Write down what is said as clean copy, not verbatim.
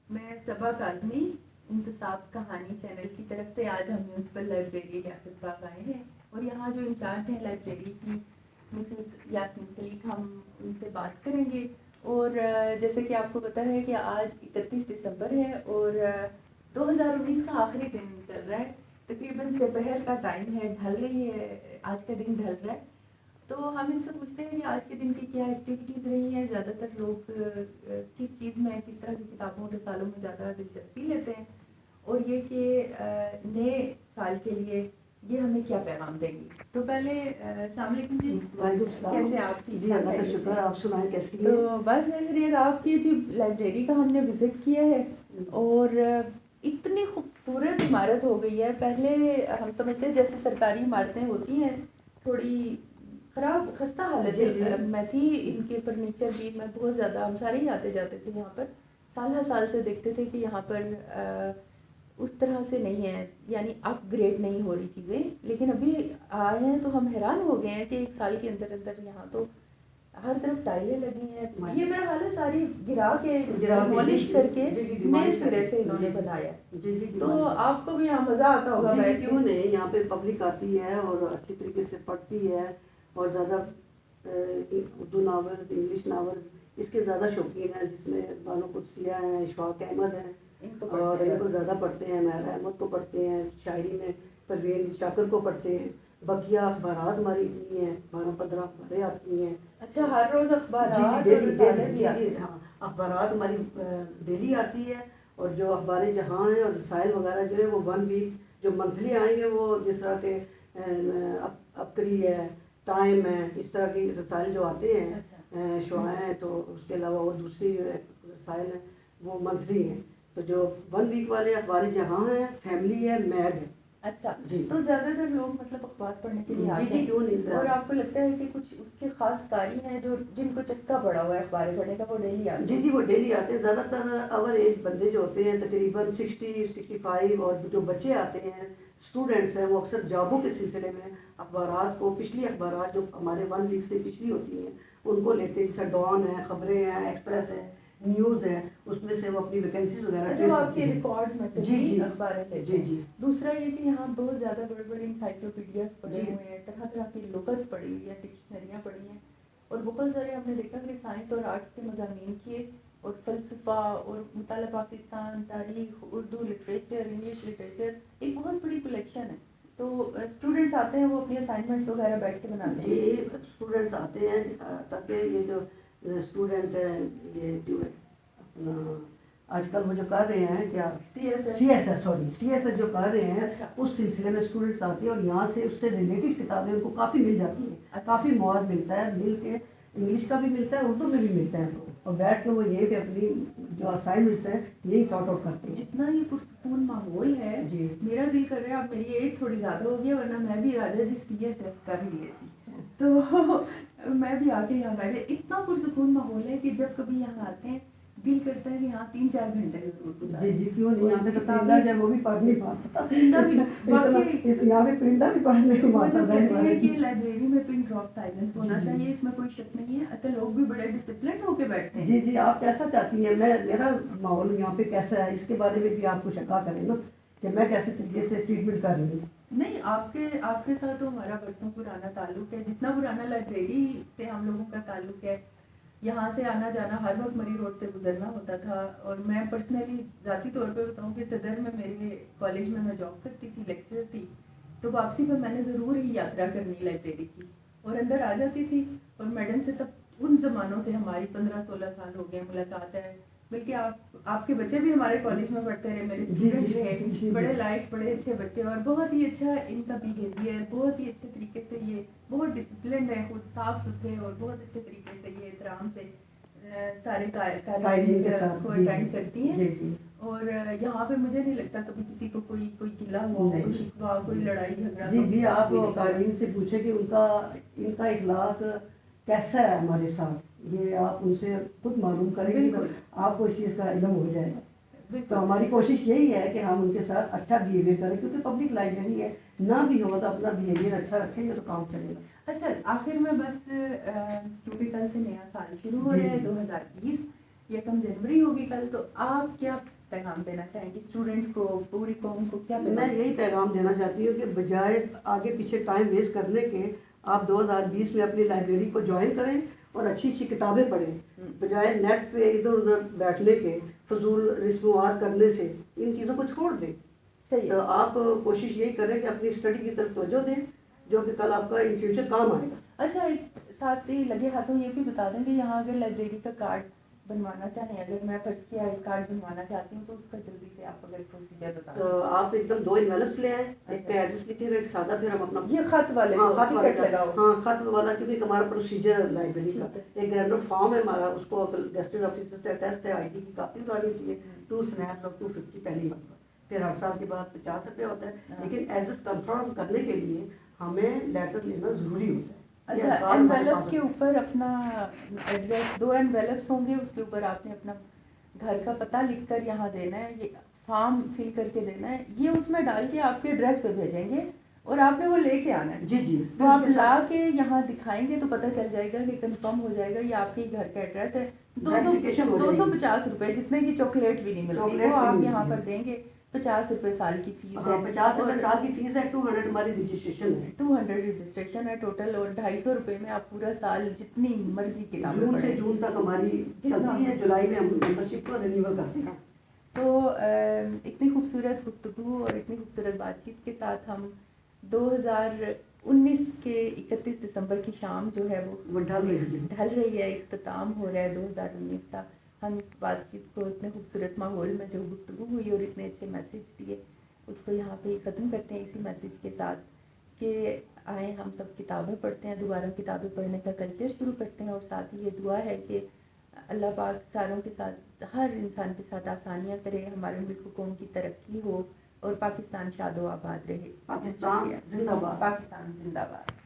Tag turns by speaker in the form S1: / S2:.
S1: میں صبا کاظمی انتصاب کہانی چینل کی طرف سے آج ہم میونسپل لائبریری لیاقت باغ آئے ہیں اور یہاں جو انچارج ہیں لائبریری کی مسز یاسمین سلیق، ہم ان سے بات کریں گے. اور جیسے کہ آپ کو پتہ ہے کہ آج 31 دسمبر ہے اور 2019 کا آخری دن چل رہا ہے. تقریباً دوپہر کا ٹائم ہے، ڈھل رہی ہے، آج کا دن ڈھل رہا ہے. تو ہم ان سے پوچھتے ہیں کہ آج کے دن کی کیا ایکٹیویٹیز رہی ہیں، زیادہ تر لوگ کس چیز میں، کس طرح کی کتابوں رسالوں میں زیادہ دلچسپی لیتے ہیں، اور یہ کہ نئے سال کے لیے یہ ہمیں کیا پیغام دیں گی. تو پہلے السلام علیکم جی.
S2: وعلیکم السلام.
S1: کیسے آپ؟
S2: جی اللہ کا شکر. آپ سنائیں کیسی ہیں؟
S1: تو بس خیریت. آپ کی جی لائبریری کا ہم نے وزٹ کیا ہے اور اتنی خوبصورت عمارت ہو گئی ہے. پہلے ہم سمجھتے ہیں جیسے سرکاری عمارتیں ہوتی ہیں تھوڑی خراب خستہ حالت میں تھی ان کے فرنیچر بھی. میں بہت زیادہ، ہم سارے ہی آتے جاتے تھے یہاں پر، سال ہر سال سے دیکھتے تھے کہ یہاں پر اس طرح سے نہیں ہے، یعنی اپ گریڈ نہیں ہو رہی چیزیں. لیکن ابھی آئے ہیں تو ہم حیران ہو گئے ہیں کہ ایک سال کے اندر اندر یہاں تو ہر طرف ٹائلیں لگی ہیں. یہ میرا حال ہے ساری گرا کے ڈیمولش کر کے نئے سرے سے انہوں نے بنایا. تو آپ کو بھی یہاں مزہ آتا ہوگا.
S2: کیوں نہیں، یہاں پہ پبلک آتی ہے اور اچھی طریقے سے پڑھتی ہے اور زیادہ اردو ناول، انگلش ناول اس کے زیادہ شوقین ہیں، جس میں بانو قدسیہ ہیں، اشفاق احمد ہیں اور ان کو زیادہ پڑھتے ہیں. مہر احمد کو پڑھتے ہیں، شاعری میں پروین شاکر کو پڑھتے ہیں. بقیہ اخبارات ہماری اتنی ہیں، 12-15 اخباریں آتی ہیں.
S1: اچھا، ہر روز اخبارات؟
S2: جی ہاں، اخبارات ہماری ڈیلی آتی ہے. اور جو اخبار جہاں ہیں اور رسائل وغیرہ جو ہے وہ 1 ویک جو منتھلی آئیں گے، وہ جس طرح کے ابکری ہے، ٹائم ہے، اس طرح کی رسائل جو آتے ہیں شعاع ہیں. تو اس کے علاوہ اور دوسری رسائل ہیں وہ منتھلی ہیں. تو جو 1 ویک والے اخبار جہاں ہیں، فیملی ہے، میگ ہے.
S1: اچھا جی. تو زیادہ تر لوگ مطلب اخبار پڑھنے کے لیے آتے ہیں.
S2: کیوں نہیں.
S1: اور آپ کو لگتا ہے کہ کچھ اس کے خاص قاری ہیں جو جن کو چسکا پڑا ہوا ہے اخبار پڑھنے کا، وہ ڈیلی آتے ہیں؟
S2: جی وہ ڈیلی آتے ہیں. زیادہ تر اوور ایج بندے جو ہوتے ہیں تقریباً 60-65، اور جو بچے آتے ہیں، اسٹوڈنٹس ہیں، وہ اکثر جابوں کے سلسلے میں اخبارات کو، پچھلی اخبارات جو ہمارے 1 ویک سے پچھلی ہوتی ہیں ان کو لیتے ہیں. جیسے ڈان ہے، خبریں ہیں، ایکسپریس ہے، نیوز ہے، اس میں سے وہ اپنی ویکینسیز وغیرہ
S1: جو آپ کے ریکارڈ میں
S2: جی
S1: اخباریں لیتے ہیں. دوسرا یہ کہ یہاں بہت زیادہ بڑے بڑے انسائکلوپیڈیاز پڑے ہوئے ہیں، طرح طرح کی لغت پڑی ہوئی ہے، ڈکشنریاں پڑی ہیں، اور بہت سارے ہم نے دیکھا کہ سائنس اور آرٹس کے مضامین کیے، اور فلسفہ اور مطالعہ پاکستان، تاریخ، اردو لٹریچر، انگلش لٹریچر، ایک بہت بڑی کلیکشن ہے. تو اسٹوڈنٹس آتے ہیں، وہ اپنی اسائنمنٹس وغیرہ بیٹھ کے بناتے ہیں.
S2: جی اسٹوڈنٹس آتے ہیں تاکہ یہ جو اسٹوڈنٹ ہیں یہ جو اپنا آج کل وہ جو کر رہے ہیں کیا سی ایس ایس جو کر رہے ہیں، اس سلسلے میں اسٹوڈنٹس آتے ہیں اور یہاں سے اس سے ریلیٹڈ کتابیں ان کو کافی مل جاتی ہیں. کافی مواد ملتا ہے، مل کے انگلش کا بھی ملتا ہے، اردو میں بھی ملتا ہے. اور بیٹھ کے وہ یہ کہ اپنی جو اسائنمنٹس ہیں یہی سارٹ آؤٹ کرتے ہیں.
S1: جتنا یہ پرسکون ماحول ہے،
S2: جی
S1: میرا دل کر رہا ہے، اب میری ایج تھوڑی زیادہ ہو گئی، ورنہ میں بھی راجا جی سی ایس ایس کر ہی لیتی. تو میں بھی آ کے یہاں بیٹھے. اتنا پرسکون ماحول ہے کہ جب کبھی یہاں آتے ہیں دل کرتا ہے کہ یہاں 3-4 گھنٹے ضرور گزاریں.
S2: جی کیوں نہیں. یہاں پہ پرندہ جب وہ بھی پڑھ نہیں پاتا،
S1: پرندہ بھی
S2: یہاں پہ پرندہ بھی پڑھ نہیں پاتا.
S1: ہے کہ لائبریری میں پن ڈراپ سائلنس ہونا چاہیے، اس میں کوئی شک نہیں ہے. اچھا، لوگ بھی بڑے ڈسپلن ہو کے بیٹھتے ہیں.
S2: جی آپ کیسا چاہتی ہیں؟ میرا ماحول یہاں پہ کیسا ہے، اس کے بارے میں بھی آپ کچھ آگاہ کریں نا کہ میں کیسے طریقے سے ٹریٹمنٹ کر رہی ہوں.
S1: نہیں، آپ کے ساتھ تو ہمارا برسوں پرانا تعلق ہے. جتنا پرانا لائبریری سے ہم لوگوں کا تعلق ہے، یہاں سے آنا جانا ہر وقت مری روڈ سے گزرنا ہوتا تھا. اور میں پرسنلی ذاتی طور پہ بتاؤں کہ صدر میں میرے کالج میں جاب کرتی تھی، لیکچرر تھی. تو واپسی پہ میں نے ضرور ہی یاترا کرنی لائبریری کی اور اندر آ جاتی تھی. اور میڈم سے تب ان زمانوں سے ہماری 15-16 سال ہو گئے ملاقات ہے. بلکہ آپ کے بچے بھی ہمارے کالج میں پڑھتے رہے، میرے اسٹوڈنٹ رہے، بڑے لائق، بڑے اچھے بچے، اور بہت ہی اچھا ان کا بیہیویئر، بہت ہی اچھے طریقے سے یہ بہت ڈسپلنڈ ہے، خود صاف ستھرے، اور بہت اچھے طریقے سے یہ احترام سے سارے قائدین کو اٹینڈ کرتی ہیں. اور یہاں پہ مجھے نہیں لگتا کبھی کسی کو کوئی گلا ہوا، کوئی شکوا، کوئی لڑائی جھگڑا.
S2: جی آپ قائدین سے پوچھیں کہ ان کا اخلاق کیسا ہے ہمارے ساتھ، یہ آپ ان سے خود معلوم کریں گے، آپ کو اس چیز کا علم ہو جائے گا. تو ہماری کوشش یہی ہے کہ ہم ان کے ساتھ اچھا بیہیویئر کریں، کیونکہ پبلک لائبریری ہے، نہ بھی ہو تو اپنا بیہیویئر اچھا رکھیں گے تو کام چلے گا.
S1: اچھا، آخر میں بس کیونکہ کل سے نیا سال شروع ہو رہا ہے 2020، 1 جنوری ہوگی کل. تو آپ کیا پیغام دینا چاہیں گی اسٹوڈنٹس کو, پوری قوم کو, کیا
S2: میں یہی پیغام دینا چاہتی ہوں کہ بجائے آگے پیچھے ٹائم ویسٹ کرنے کے آپ 2020 میں اپنی لائبریری کو جوائن کریں اور اچھی اچھی کتابیں پڑھیں, بجائے نیٹ پہ ادھر ادھر بیٹھنے کے, فضول رسومات کرنے سے ان چیزوں کو چھوڑ دیں. تو آپ کوشش یہی کریں کہ اپنی اسٹڈی کی طرف توجہ دیں جو کہ کل آپ کا ان فیوچر کام آئے گا.
S1: اچھا, ایک ساتھ ہی لگے ہاتھوں یہ بھی بتا دیں کہ یہاں اگر لائبریری کا کارڈ بنوانا چاہیں, اگر میں فرض کیا ایک کارڈ بنوانا چاہتی ہوں تو اس کا جلدی سے آپ اگر پروسیجر بتا دیں.
S2: تو آپ ایک دم 2 انویلپس لے آئیں, ایک پہ ایڈریس لکھیے گا, ایک سادہ, پھر ہم اپنا
S1: یہ خط والے,
S2: خط والا کیونکہ ہمارا پروسیجر ہے لائبریری کا. ایک گرینڈر فارم ہے ہمارا, اس کو گیسٹڈ آفیسر سے اٹیسٹ ہے, آئی ڈی کی کاپی اتارنی چاہیے, 2 سنیپس اور 250 پہلے ہی بنتا ہے, پھر 8 سال کے بعد 50 روپے ہوتا ہے. لیکن ایڈریس کنفرم کرنے کے لیے ہمیں لیٹر لینا ضروری ہوتا ہے.
S1: اچھا, انویلپ کے اوپر اپنا ایڈریس, 2 انویلپس ہوں گے, اس کے اوپر آپ نے اپنا گھر کا پتہ لکھ کر یہاں دینا ہے, یہ فارم فل کر کے دینا ہے, یہ اس میں ڈال کے آپ کے ایڈریس پہ بھیجیں گے اور آپ نے وہ لے کے آنا ہے.
S2: جی
S1: تو آپ لا کے یہاں دکھائیں گے تو پتہ چل جائے گا کہ کنفرم ہو جائے گا یہ آپ کے گھر کا ایڈریس ہے. 250 روپے جتنے کی چاکلیٹ بھی نہیں ملتی وہ آپ یہاں پر دیں گے. 50 روپے سال کی فیس ہے,
S2: 50 روپے سال کی فیس ہے, 200 ہماری رجسٹریشن ہے,
S1: 200 رجسٹریشن ہے ٹوٹل, اور 250 روپے میں آپ پورا سال جتنی مرضی کتابیں
S2: جون سے جون تک ہماری چلتی ہے, جولائی میں ہم ممبرشپ کو رینیول کرتے ہیں.
S1: تو اتنی خوبصورت گفتگو اور اتنی خوبصورت بات چیت کے ساتھ ہم 2019 کے 31 دسمبر کی شام جو ہے وہ ڈھل رہی ہے, اختتام ہو رہا ہے 2019 کا. ہم اس بات چیت کو اتنے خوبصورت ماحول میں جو گفتگو ہوئی اور اتنے اچھے میسیج دیے اس کو یہاں پہ ختم کرتے ہیں اسی میسیج کے ساتھ کہ آئیں ہم سب کتابیں پڑھتے ہیں, دوبارہ کتابیں پڑھنے کا کلچر شروع کرتے ہیں, اور ساتھ ہی یہ دعا ہے کہ اللہ پاک ساروں کے ساتھ, ہر انسان کے ساتھ آسانیاں کرے, ہمارے ملک قوم کی ترقی ہو اور پاکستان شاد و آباد رہے.
S2: پاکستان زندہ باد.
S1: پاکستان زندہ باد.